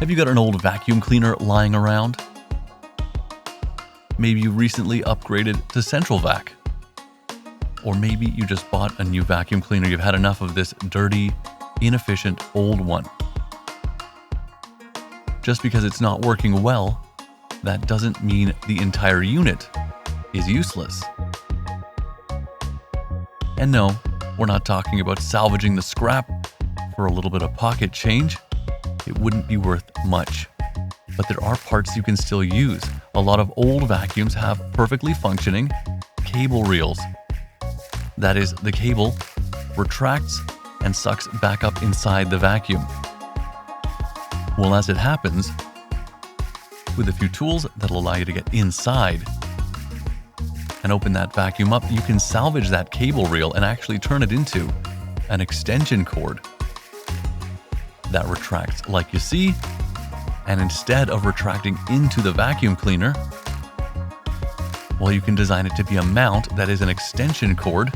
Have you got an old vacuum cleaner lying around? Maybe you recently upgraded to Central Vac. Or maybe you just bought a new vacuum cleaner. You've had enough of this dirty, inefficient old one. Just because it's not working well, that doesn't mean the entire unit is useless. And no, we're not talking about salvaging the scrap for a little bit of pocket change. It wouldn't be worth much. But there are parts you can still use. A lot of old vacuums have perfectly functioning cable reels. That is, the cable retracts and sucks back up inside the vacuum. Well, as it happens, with a few tools that'll allow you to get inside and open that vacuum up, you can salvage that cable reel and actually turn it into an extension cord that retracts like you see. And instead of retracting into the vacuum cleaner, well, you can design it to be a mount that is an extension cord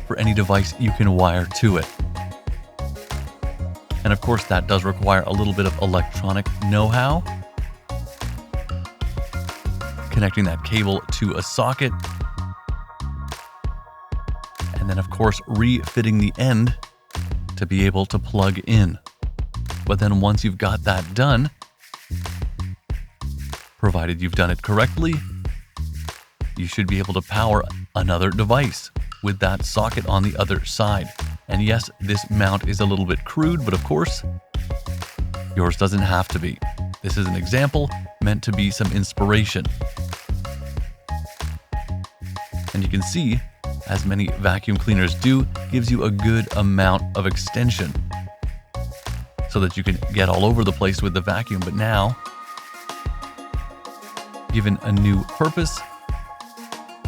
for any device you can wire to it. And of course, that does require a little bit of electronic know-how. Connecting that cable to a socket. And then, of course, refitting the end to be able to plug in. But then once you've got that done, provided you've done it correctly, you should be able to power another device with that socket on the other side. And yes, this mount is a little bit crude, but of course, yours doesn't have to be. This is an example meant to be some inspiration. And you can see, as many vacuum cleaners do, gives you a good amount of extension so that you can get all over the place with the vacuum. But now, given a new purpose,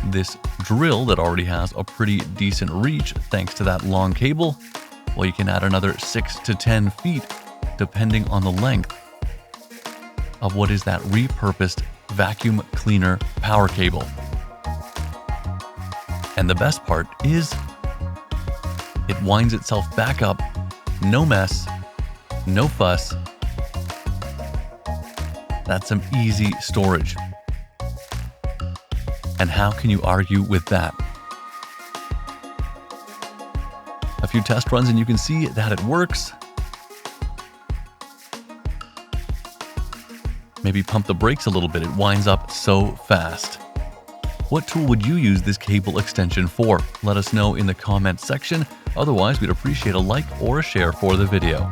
this drill that already has a pretty decent reach thanks to that long cable, well, you can add another 6 to 10 feet depending on the length of what is that repurposed vacuum cleaner power cable. And the best part is it winds itself back up, no mess, no fuss. That's some easy storage. And how can you argue with that? A few test runs and you can see that it works. Maybe pump the brakes a little bit. It winds up so fast. What tool would you use this cable extension for? Let us know in the comments section. Otherwise, we'd appreciate a like or a share for the video.